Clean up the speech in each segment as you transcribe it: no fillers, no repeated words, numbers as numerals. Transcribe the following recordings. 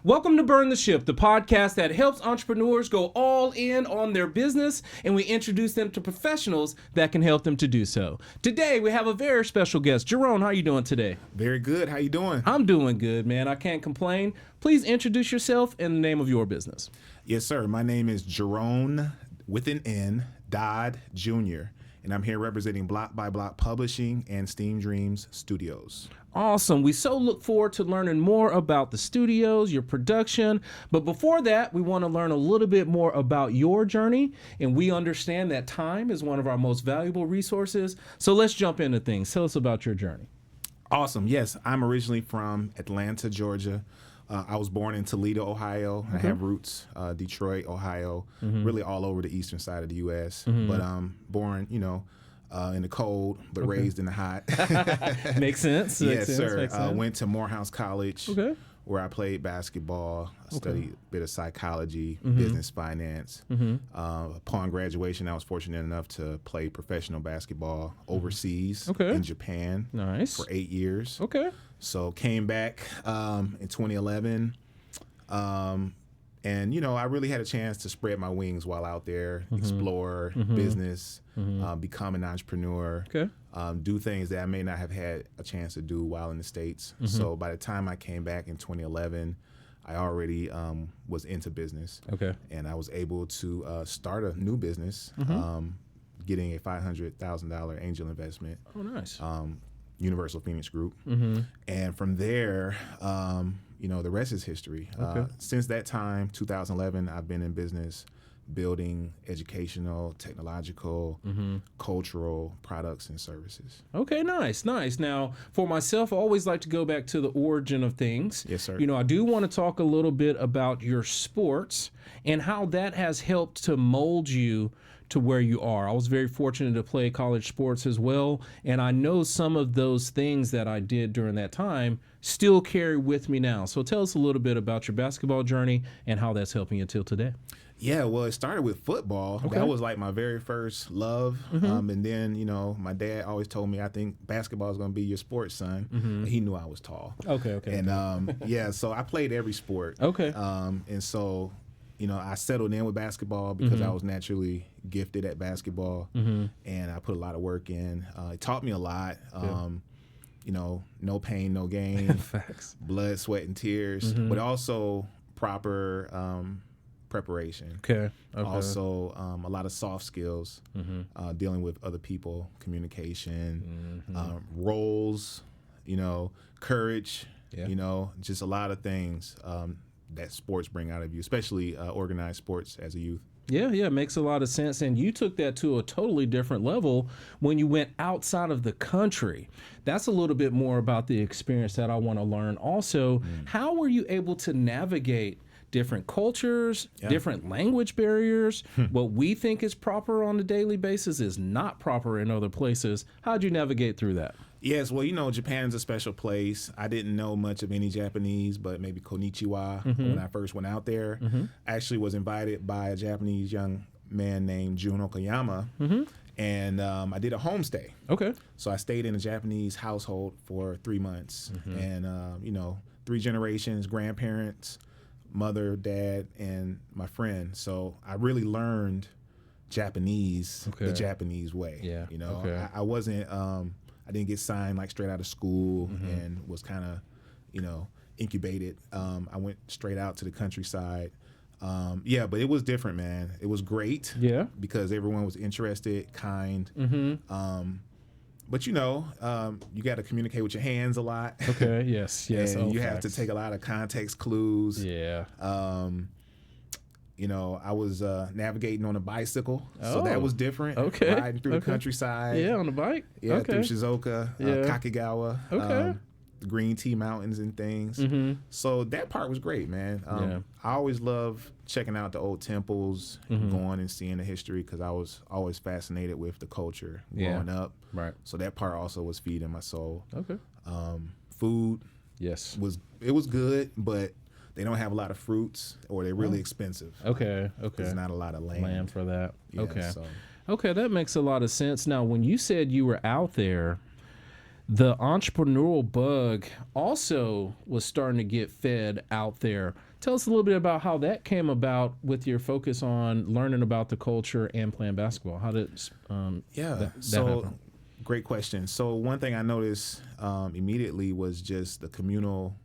Welcome to Burn the Ship, the podcast that helps entrepreneurs go all in on their business, and we introduce them to professionals that can help them to do so. Today, we have a very special guest. Jerone, how are you doing today? Very good. How you doing? I'm doing good, man. I can't complain. Please introduce yourself and the name of your business. Yes, sir. My name is Jerone, with an N, Dodd Jr., and I'm here representing Block by Block Publishing and Steam Dreams Studios. Awesome. We so look forward to learning more about the studios, your production. But before that, we want to learn a little bit more about your journey. And we understand that time is one of our most valuable resources. So let's jump into things. Tell us about your journey. Awesome. Yes, I'm originally from Atlanta, Georgia. I was born in Toledo, Ohio. I have roots, Detroit, Ohio, really all over the eastern side of the U.S. But born, in the cold, but raised in the hot. Makes sense. Yes, sir. Went to Morehouse College, where I played basketball. I studied a bit of psychology, business, finance. Upon graduation, I was fortunate enough to play professional basketball overseas in Japan for 8 years. So came back in 2011. And, I really had a chance to spread my wings while out there, explore business, become an entrepreneur, do things that I may not have had a chance to do while in the States. So by the time I came back in 2011, I already was into business. And I was able to start a new business, getting a $500,000 angel investment. Oh, nice. Universal Phoenix Group. And from there, the rest is history. Since that time, 2011, I've been in business building educational, technological, cultural products and services. Okay, nice. Now, for myself, I always like to go back to the origin of things. Yes, sir. I do want to talk a little bit about your sports and how that has helped to mold you to where you are. I was very fortunate to play college sports as well, and I know some of those things that I did during that time still carry with me now. So tell us a little bit about your basketball journey and how that's helping you till today. Yeah, well, it started with football. That was like my very first love. And then, my dad always told me, I think basketball is going to be your sport, son. He knew I was tall. And so I played every sport. And so, I settled in with basketball because I was naturally gifted at basketball, and I put a lot of work in. It taught me a lot. No pain, no gain. Facts. Blood, sweat, and tears, but also proper preparation. Also, a lot of soft skills, dealing with other people, communication, roles, courage, just a lot of things that sports bring out of you, especially organized sports as a youth. Yeah, it makes a lot of sense. And you took that to a totally different level when you went outside of the country. That's a little bit more about the experience that I want to learn. Also, how were you able to navigate different cultures, different language barriers? What we think is proper on a daily basis is not proper in other places. How'd you navigate through that? Yes, well, Japan's a special place. I didn't know much of any Japanese, but maybe konnichiwa when I first went out there. I actually was invited by a Japanese young man named Jun Okayama, and I did a homestay. So I stayed in a Japanese household for 3 months, and, 3 generations, grandparents, mother, dad, and my friend. So I really learned Japanese the Japanese way. I wasn't... I didn't get signed like straight out of school and was kind of, incubated. I went straight out to the countryside. But it was different, man. It was great. Because everyone was interested, kind. But you got to communicate with your hands a lot. Yes. And you have to take a lot of context clues. I was navigating on a bicycle, so that was different. Riding through the countryside. On the bike? Through Shizuoka, Kakegawa, the Green Tea Mountains and things. So that part was great, man. I always love checking out the old temples, going and seeing the history, because I was always fascinated with the culture growing up. So that part also was feeding my soul. Food was good, but they don't have a lot of fruits, or they're really expensive. There's not a lot of land for that. Okay, that makes a lot of sense. Now, when you said you were out there, the entrepreneurial bug also was starting to get fed out there. Tell us a little bit about how that came about with your focus on learning about the culture and playing basketball. How did that happen? Great question. So one thing I noticed immediately was just the communal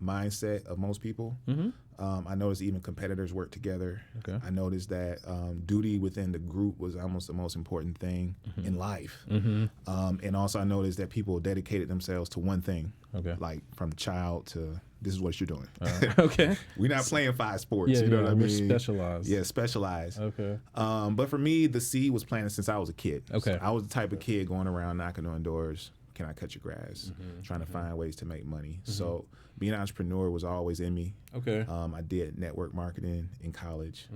mindset of most people. I noticed even competitors work together. Okay. I noticed that duty within the group was almost the most important thing in life. And also I noticed that people dedicated themselves to one thing. Okay. Like from child to this is what you're doing. Okay. We're not playing 5 sports. Yeah, you know what I we're mean? specialized. Yeah, specialized. Okay. But for me, the seed was planted since I was a kid. Okay. So I was the type of kid going around knocking on doors. Can I cut your grass? Trying to find ways to make money. So being an entrepreneur was always in me. Okay. I did network marketing in college.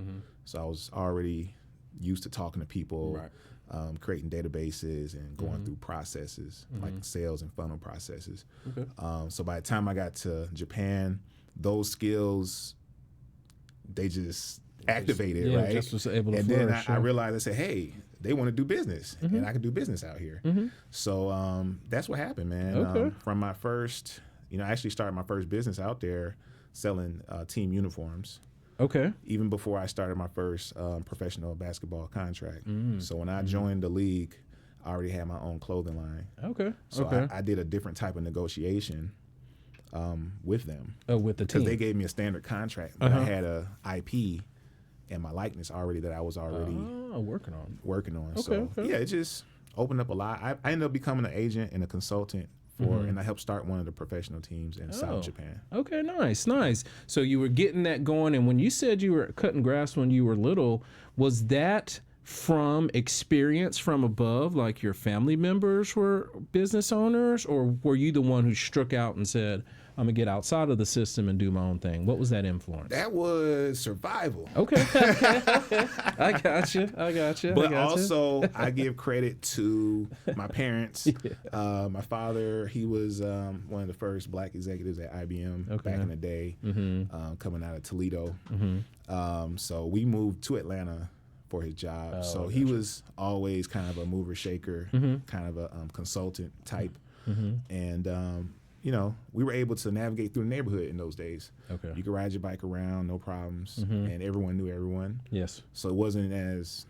So I was already used to talking to people, creating databases and going through processes like sales and funnel processes. Okay. So by the time I got to Japan, those skills, they just activated, right? Just was able to and flourish. then I realized, I said, hey, they want to do business, and I can do business out here. So that's what happened, man. Okay. From my first, I actually started my first business out there selling team uniforms. Okay. Even before I started my first professional basketball contract. So when I joined the league, I already had my own clothing line. Okay. So okay. I did a different type of negotiation with them. With the team. Because they gave me a standard contract, but I had a IP and my likeness already that I was already working on. So yeah, it just opened up a lot. I ended up becoming an agent and a consultant and I helped start one of the professional teams in South Japan. Okay, nice. So you were getting that going, and when you said you were cutting grass when you were little, was that from experience from above, like your family members were business owners, or were you the one who struck out and said, I'm gonna get outside of the system and do my own thing? What was that influence? That was survival. Okay. I got you. But also, I give credit to my parents. My father, he was one of the first black executives at IBM back in the day, coming out of Toledo. So we moved to Atlanta for his job. So he was always kind of a mover shaker, kind of a consultant type. And we were able to navigate through the neighborhood in those days. Okay. You could ride your bike around, no problems, and everyone knew everyone. Yes. So it wasn't as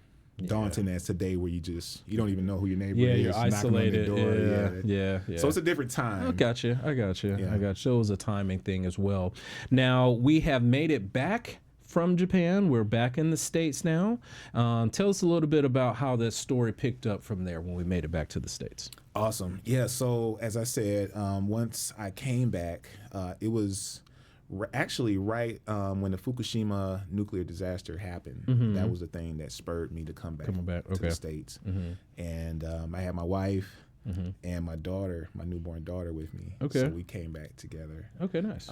daunting as today, where you don't even know who your neighbor is. You're isolated. Knocking on their door. Yeah. So it's a different time. I got you. Yeah. So it was a timing thing as well. Now we have made it back from Japan. We're back in the States now. Tell us a little bit about how that story picked up from there when we made it back to the States. Awesome. Yeah. So as I said, once I came back, it was actually right when the Fukushima nuclear disaster happened. That was the thing that spurred me to come back to the States. And I had my wife and my daughter, my newborn daughter, with me. Okay. So we came back together. Okay, nice.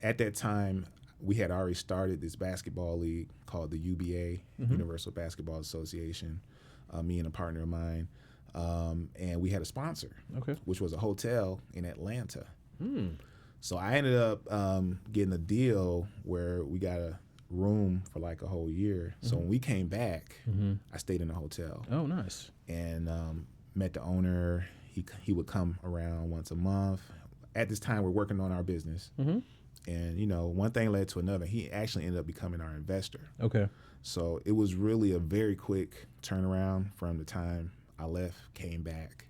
At that time, we had already started this basketball league called the UBA, Universal Basketball Association, me and a partner of mine. And we had a sponsor, which was a hotel in Atlanta. So I ended up getting a deal where we got a room for like a whole year. So when we came back, I stayed in a hotel. Oh, nice. And met the owner. He would come around once a month. At this time, we're working on our business. And, one thing led to another. He actually ended up becoming our investor. Okay. So it was really a very quick turnaround from the time I left, came back,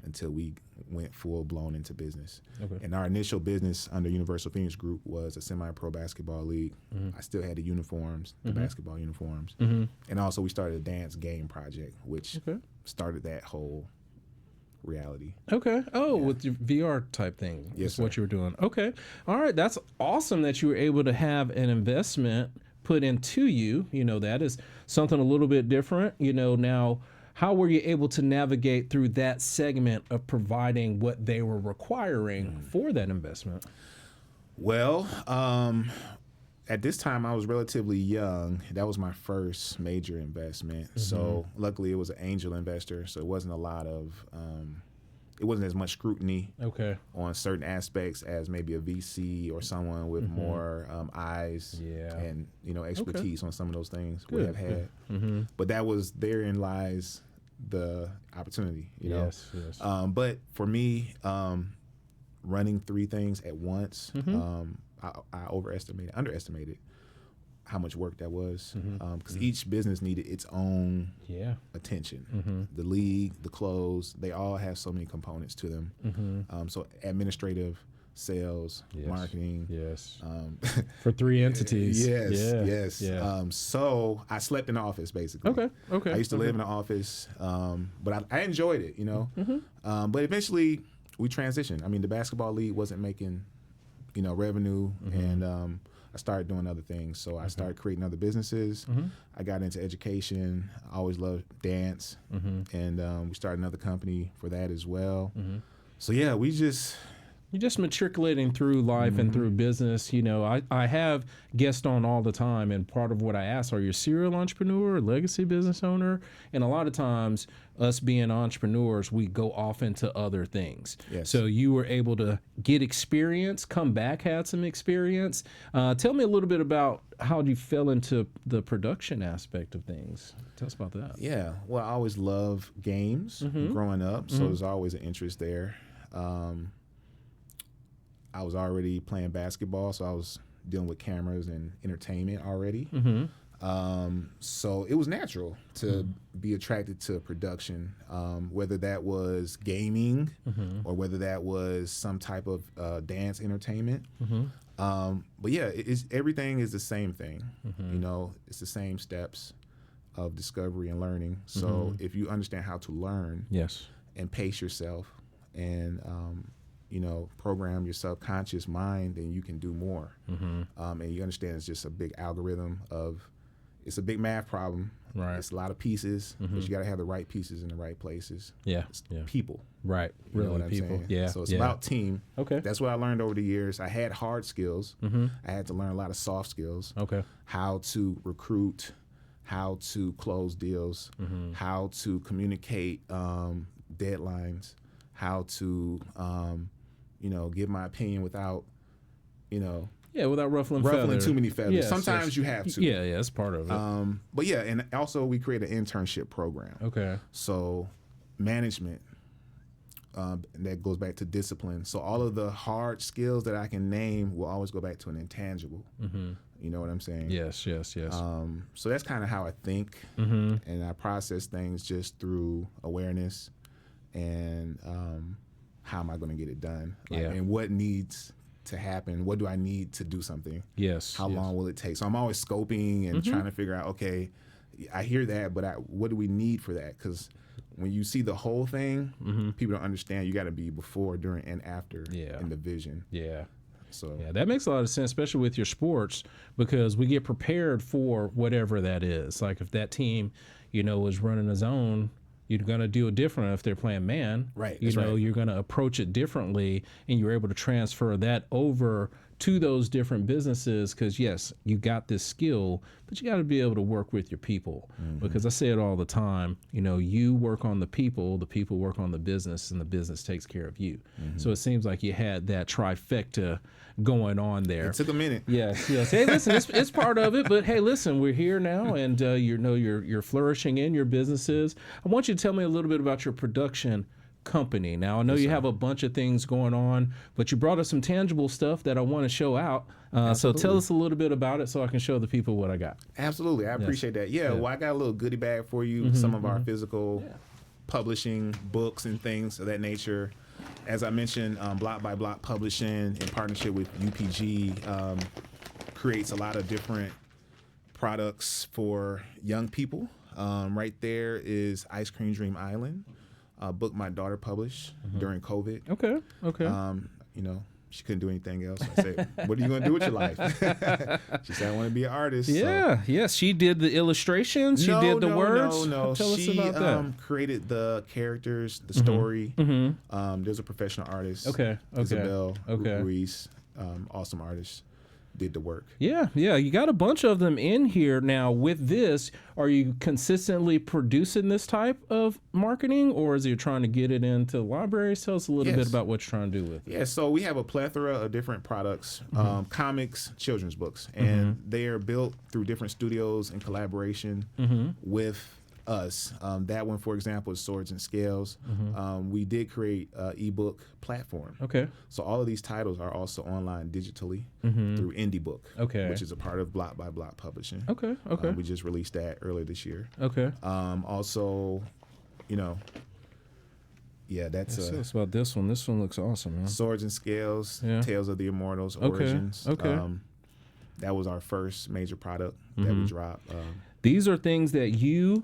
until we went full-blown into business. Okay. And our initial business under Universal Phoenix Group was a semi-pro basketball league. I still had the uniforms, the basketball uniforms. And also we started a dance game project, which started that whole reality. Okay. Oh, with your VR type thing. Yes, is what sir. you were doing. Okay. All right. That's awesome that you were able to have an investment put into you. That is something a little bit different. Now, how were you able to navigate through that segment of providing what they were requiring for that investment? Well, at this time, I was relatively young. That was my first major investment. So luckily, it was an angel investor. So it wasn't a lot of, it wasn't as much scrutiny on certain aspects as maybe a VC or someone with more eyes and expertise on some of those things would have had. But therein lies the opportunity, you know. Yes, yes. But for me, running 3 things at once, I underestimated how much work that was, because each business needed its own attention. The league, the clothes, they all have so many components to them. So administrative, sales, marketing. Yes. For 3 entities. Yes. Yeah. So I slept in the office basically. Okay. I used to live in the office, but I enjoyed it, you know. But eventually we transitioned. I mean, the basketball league wasn't making, you know, revenue, and I started doing other things. So I started creating other businesses. I got into education. I always loved dance, and we started another company for that as well. So yeah, you're just matriculating through life and through business. You know, I have guests on all the time, and part of what I ask, are you a serial entrepreneur, legacy business owner? And a lot of times, us being entrepreneurs, we go off into other things. Yes. So you were able to get experience, come back, had some experience. Tell me a little bit about how you fell into the production aspect of things. Tell us about that. Yeah, well, I always loved games growing up, so there's always an interest there. I was already playing basketball, so I was dealing with cameras and entertainment already. So it was natural to be attracted to production, whether that was gaming or whether that was some type of dance entertainment. But yeah, everything is the same thing. You know, it's the same steps of discovery and learning. So if you understand how to learn and pace yourself and you know, program your subconscious mind, then you can do more. And you understand it's just a big algorithm it's a big math problem. Right. It's a lot of pieces, but you got to have the right pieces in the right places. It's people. Right. You know Really, what I'm people. saying? Yeah. So it's about team. Okay. That's what I learned over the years. I had hard skills. I had to learn a lot of soft skills. Okay. How to recruit, how to close deals, how to communicate deadlines, how to you know, give my opinion without, you know, without ruffling too many feathers. Yes, Sometimes you have to. Yeah, that's part of it. But yeah, and also we create an internship program. Okay. So management, and that goes back to discipline. So all of the hard skills that I can name will always go back to an intangible. You know what I'm saying? Yes. So that's kind of how I think, and I process things just through awareness and how am I going to get it done? And what needs to happen? What do I need to do something? How long will it take? So I'm always scoping and trying to figure out, okay, I hear that, but what do we need for that? Because when you see the whole thing, people don't understand. You got to be before, during, and after in the vision. So that makes a lot of sense, especially with your sports, because we get prepared for whatever that is. Like if that team, you know, is running a zone, you're going to do it different if they're playing man. Right. You know, you're going to approach it differently, and you're able to transfer that over to those different businesses because, yes, you got this skill, but you got to be able to work with your people. Because I say it all the time, you know, you work on the people work on the business, and the business takes care of you. So it seems like you had that trifecta going on there. It took a minute. Yes. Hey, listen, it's part of it, but hey, listen, we're here now, and you know you're flourishing in your businesses. I want you to tell me a little bit about your production company. Now, I know you have a bunch of things going on, but you brought us some tangible stuff that I want to show out. So tell us a little bit about it so I can show the people what I got. Absolutely. I appreciate that. Yeah, well, I got a little goodie bag for you, some of our physical publishing, books and things of that nature. As I mentioned, Block by Block Publishing in partnership with UPG creates a lot of different products for young people. Right there is Ice Cream Dream Island, a book my daughter published during COVID. Okay. You know, she couldn't do anything else. I said, what are you going to do with your life? She said, I want to be an artist. Yeah, yes. She did the illustrations. She did the words. No. Tell us about that. She created the characters, the story. There's a professional artist. Okay. Isabel Ruiz, awesome artist, did the work. Yeah. You got a bunch of them in here. Now, with this, are you consistently producing this type of marketing, or is you trying to get it into libraries? Tell us a little bit about what you're trying to do with it. Yeah, so we have a plethora of different products, comics, children's books, and they are built through different studios in collaboration with us. That one, for example, is Swords and Scales. We did create an ebook platform. Okay. So all of these titles are also online digitally through IndieBook, Okay. which is a part of Block by Block Publishing. Okay. Okay. We just released that earlier this year. Okay. Also, you know, yeah, that's Tell us about this one. This one looks awesome, man. Swords and Scales, Yeah. Tales of the Immortals, Okay. Origins. Okay. That was our first major product that we dropped. These are things that you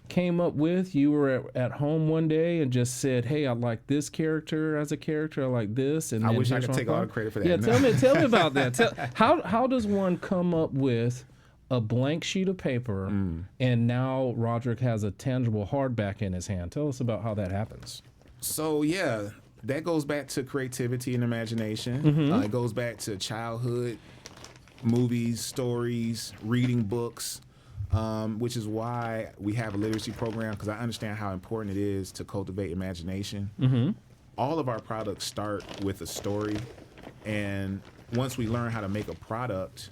came up with. You were at home one day and just said, "Hey, I like this character as a character. I like this." And I then wish I here's could my take all the plot. credit for that. Yeah, No. tell me about that. How does one come up with a blank sheet of paper and now Roderick has a tangible hardback in his hand? Tell us about how that happens. So yeah, that goes back to creativity and imagination. It goes back to childhood, movies, stories, reading books, which is why we have a literacy program, because I understand how important it is to cultivate imagination. All of our products start with a story, and once we learn how to make a product,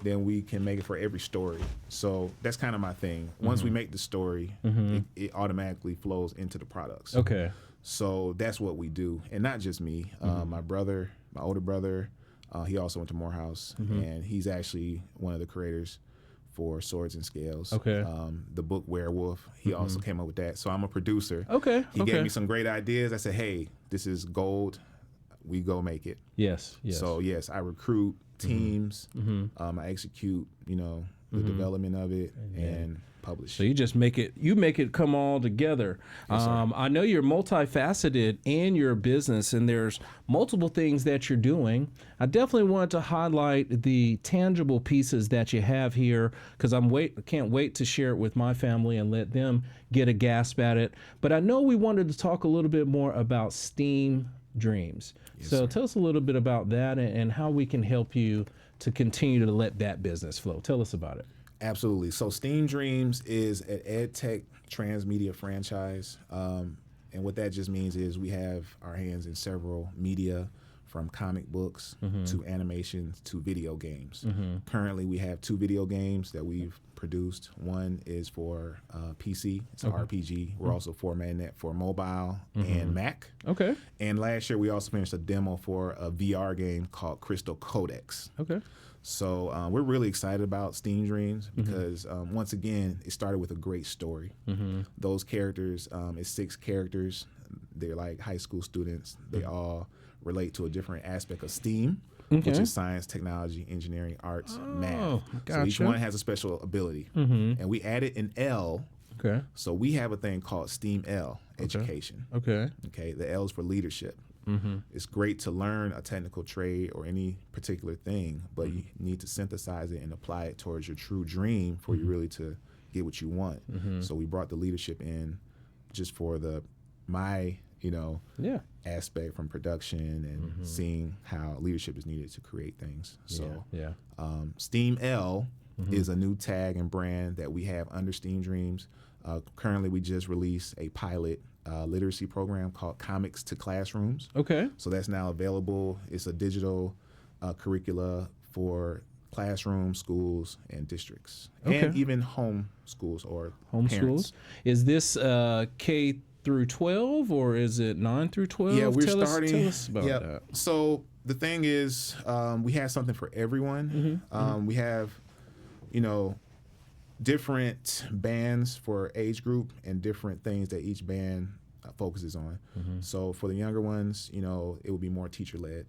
then we can make it for every story. So that's kind of my thing. Once we make the story, it automatically flows into the products. Okay. So that's what we do, and not just me. My brother, my older brother, he also went to Morehouse, and he's actually one of the creators for Swords and Scales. Okay. The book Werewolf, he also came up with that. So I'm a producer. Okay. He gave me some great ideas. I said, hey, this is gold. We go make it. Yes. Yes. So yes, I recruit teams. I execute, the development of it and publish. So you just make it come all together. Yes, I know you're multifaceted in your business, and there's multiple things that you're doing. I definitely want to highlight the tangible pieces that you have here, because can't wait to share it with my family and let them get a gasp at it. But I know we wanted to talk a little bit more about STEAM Dreams. Yes, so sir. tell us a little bit about that and how we can help you to continue to let that business flow. Tell us about it. Absolutely. So STEAM Dreams is an ed tech transmedia franchise. And what that just means is we have our hands in several media, from comic books to animations to video games. Currently, we have 2 video games that we've produced. One is for PC. It's an RPG. We're also formatting that for mobile and Mac. Okay. And last year, we also finished a demo for a VR game called Crystal Codex. Okay. So we're really excited about STEAM Dreams because, once again, it started with a great story. Those characters, it's 6 characters. They're like high school students. They all relate to a different aspect of STEAM, which is science, technology, engineering, arts, math. So each one has a special ability. And we added an L. Okay. So we have a thing called STEAML, education. Okay. Okay, the L is for leadership. It's great to learn a technical trade or any particular thing, but you need to synthesize it and apply it towards your true dream for you really to get what you want. So we brought the leadership in just for my aspect from production and seeing how leadership is needed to create things. So STEAML is a new tag and brand that we have under STEAM Dreams. Currently, we just released a pilot literacy program called Comics to Classrooms. Okay. So that's now available. It's a digital curricula for classrooms, schools, and districts, and even home schools or parents. Is this K through 12 or is it 9 through 12? Yeah, we're tell starting. Tell us about that. So the thing is, we have something for everyone. We have, different bands for age group and different things that each band focuses on. So for the younger ones, it would be more teacher led.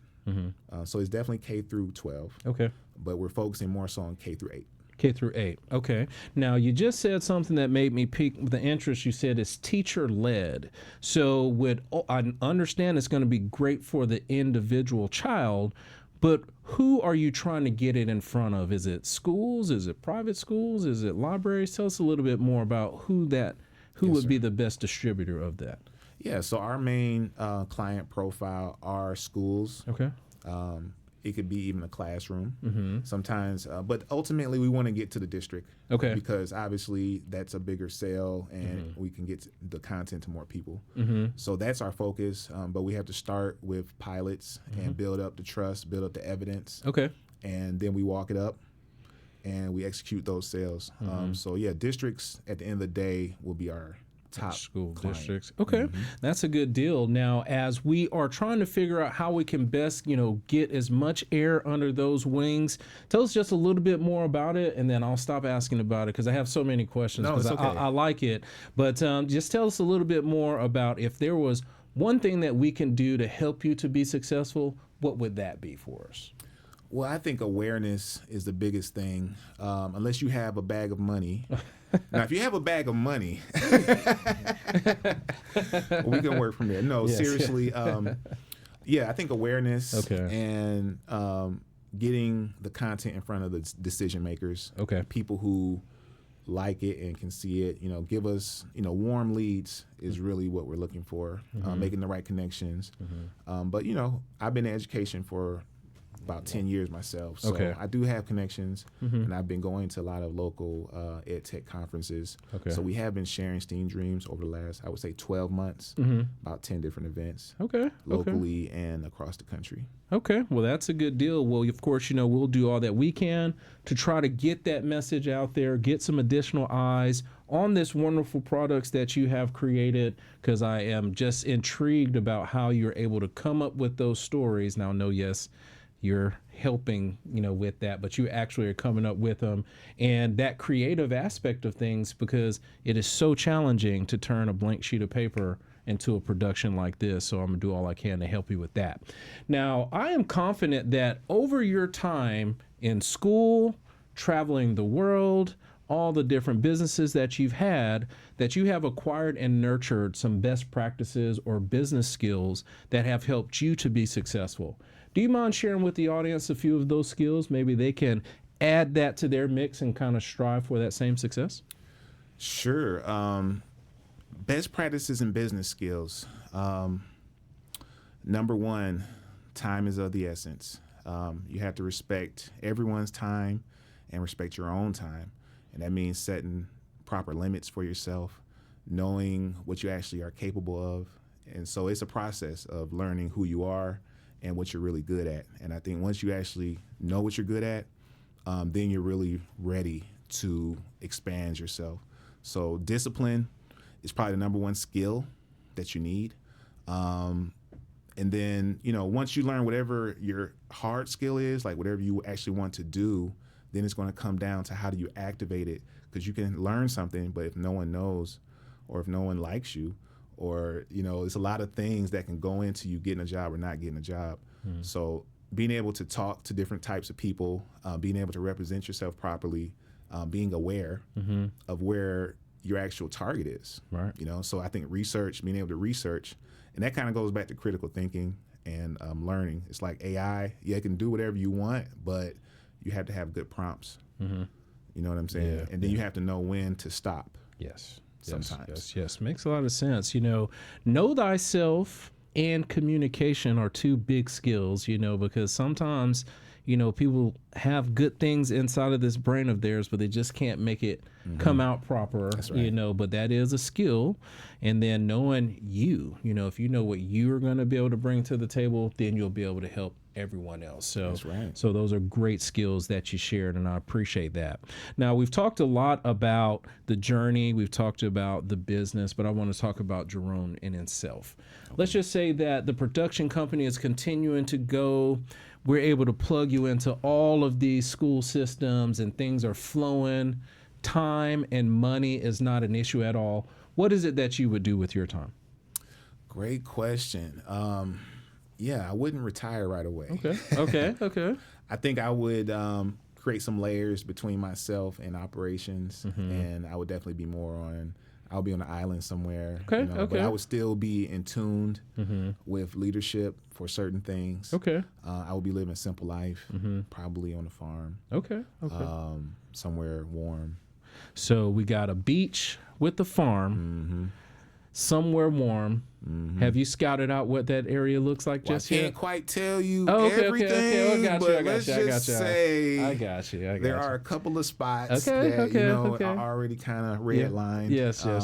So it's definitely K through 12. Okay. But we're focusing more so on K through 8. K through 8. Okay. Now, you just said something that made me pique the interest. You said it's teacher-led. So I understand it's going to be great for the individual child, but who are you trying to get it in front of? Is it schools? Is it private schools? Is it libraries? Tell us a little bit more about who would be the best distributor of that. Yeah, so our main client profile are schools. Okay. It could be even a classroom sometimes, but ultimately we want to get to the district. Okay. Because obviously that's a bigger sale and we can get the content to more people. So that's our focus, but we have to start with pilots and build up the trust, build up the evidence. Okay. And then we walk it up. and we execute those sales. So yeah, districts at the end of the day will be our top school client. districts. Okay, that's a good deal. Now, as we are trying to figure out how we can best, get as much air under those wings, tell us just a little bit more about it, and then I'll stop asking about it because I have so many questions. No, it's okay. I like it, but just tell us a little bit more about if there was one thing that we can do to help you to be successful, what would that be for us? Well, I think awareness is the biggest thing. Unless you have a bag of money. Now, if you have a bag of money, we can work from there. No, Yes. seriously. I think awareness and getting the content in front of the decision makers. Okay. People who like it and can see it. Give us, warm leads is really what we're looking for. Making the right connections. But, I've been in education for about 10 years myself. So I do have connections, and I've been going to a lot of local ed tech conferences. So we have been sharing STEAM Dreams over the last, I would say, 12 months, about 10 different events locally and across the country. Okay, well, that's a good deal. Well, of course, we'll do all that we can to try to get that message out there, get some additional eyes on this wonderful products that you have created, because I am just intrigued about how you're able to come up with those stories. Now, no, yes, you're helping, with that, but you actually are coming up with them, and that creative aspect of things, because it is so challenging to turn a blank sheet of paper into a production like this. So I'm gonna do all I can to help you with that. Now, I am confident that over your time in school, traveling the world, all the different businesses that you've had, that you have acquired and nurtured some best practices or business skills that have helped you to be successful. Do you mind sharing with the audience a few of those skills? Maybe they can add that to their mix and kind of strive for that same success? Sure. Best practices and business skills. Number one, time is of the essence. You have to respect everyone's time and respect your own time. And that means setting proper limits for yourself, knowing what you actually are capable of. And so it's a process of learning who you are and what you're really good at. And I think once you actually know what you're good at, then you're really ready to expand yourself. So discipline is probably the number one skill that you need. And then, once you learn whatever your hard skill is, like whatever you actually want to do, then it's going to come down to how do you activate it, because you can learn something, but if no one knows or if no one likes you, or, there's a lot of things that can go into you getting a job or not getting a job. So being able to talk to different types of people, being able to represent yourself properly, being aware of where your actual target is. Right. So I think research, being able to research, and that kind of goes back to critical thinking and learning. It's like AI, it can do whatever you want, but you have to have good prompts. You know what I'm saying? Yeah, and then you have to know when to stop. Yes. Sometimes. Yes. Makes a lot of sense. Know thyself and communication are two big skills, because sometimes, people have good things inside of this brain of theirs, but they just can't make it come out proper, That's right. But that is a skill. And then knowing if you know what you're going to be able to bring to the table, then you'll be able to help everyone else. So That's right. So those are great skills that you shared, and I appreciate that. Now, we've talked a lot about the journey. We've talked about the business, but I want to talk about Jerone in itself. Let's just say that the production company is continuing to go. We're able to plug you into all of these school systems and things are flowing. Time and money is not an issue at all. What is it that you would do with your time? Great question. I wouldn't retire right away. Okay. I think I would create some layers between myself and operations, and I would definitely be I'll be on an island somewhere. But I would still be in tune with leadership for certain things. I would be living a simple life, probably on a farm. Somewhere warm. So we got a beach with the farm, somewhere warm. Have you scouted out what that area looks like just yet? I can't quite tell you Okay. everything, I got you. but let's just say I got you. there are a couple of spots Okay. are already kind of redlined. Yes. Yeah,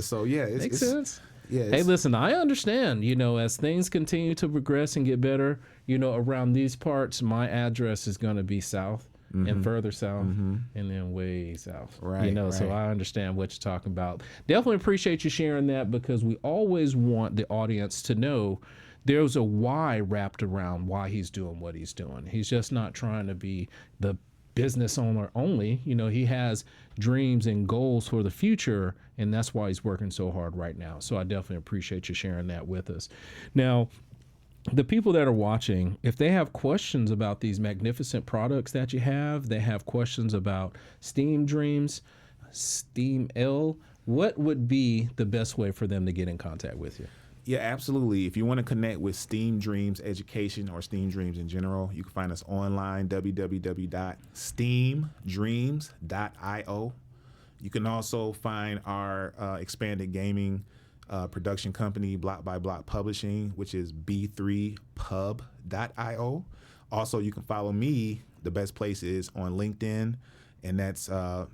so Makes sense. Yeah, Hey, listen, I understand, as things continue to progress and get better, around these parts, my address is going to be south. and further south, and then way south. Right. You know, so I understand what you're talking about. Definitely appreciate you sharing that, because we always want the audience to know there's a why wrapped around why he's doing what he's doing. He's just not trying to be the business owner only. You know, he has dreams and goals for the future, and that's why he's working so hard right now. So I definitely appreciate you sharing that with us. Now, the people that are watching, if they have questions about these magnificent products that you have, they have questions about STEAM Dreams, STEAML, what would be the best way for them to get in contact with you? Yeah, absolutely. If you want to connect with STEAM Dreams Education or STEAM Dreams in general, you can find us online, www.steamdreams.io. You can also find our expanded gaming production company, Block by Block Publishing, which is b3pub.io. Also, you can follow me. The best place is on LinkedIn, and that's /Jerone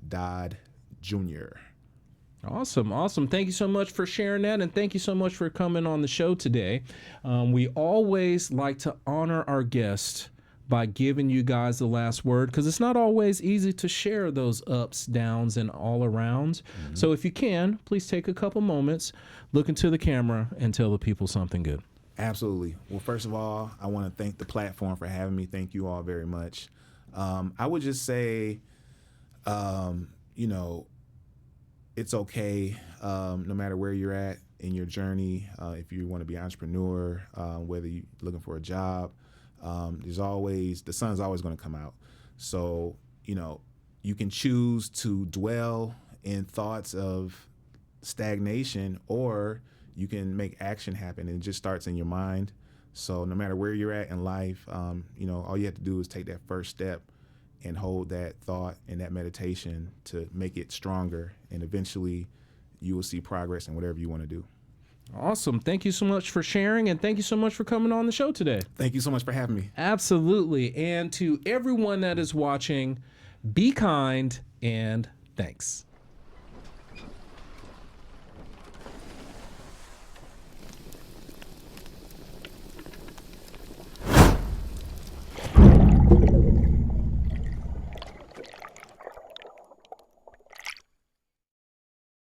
Dodd Jr. Awesome. Thank you so much for sharing that, and thank you so much for coming on the show today. We always like to honor our guests by giving you guys the last word, because it's not always easy to share those ups, downs, and all arounds. So if you can, please take a couple moments, look into the camera, and tell the people something good. Absolutely. Well, first of all, I want to thank the platform for having me. Thank you all very much. I would just say, you know, it's okay, no matter where you're at in your journey. If you want to be an entrepreneur, whether you're looking for a job, the sun's always going to come out. So, you know, you can choose to dwell in thoughts of stagnation, or you can make action happen, and it just starts in your mind. So no matter where you're at in life, you know, all you have to do is take that first step and hold that thought and that meditation to make it stronger. And eventually you will see progress in whatever you want to do. Awesome. Thank you so much for sharing, and thank you so much for coming on the show today. Thank you so much for having me. Absolutely. And to everyone that is watching, be kind and thanks.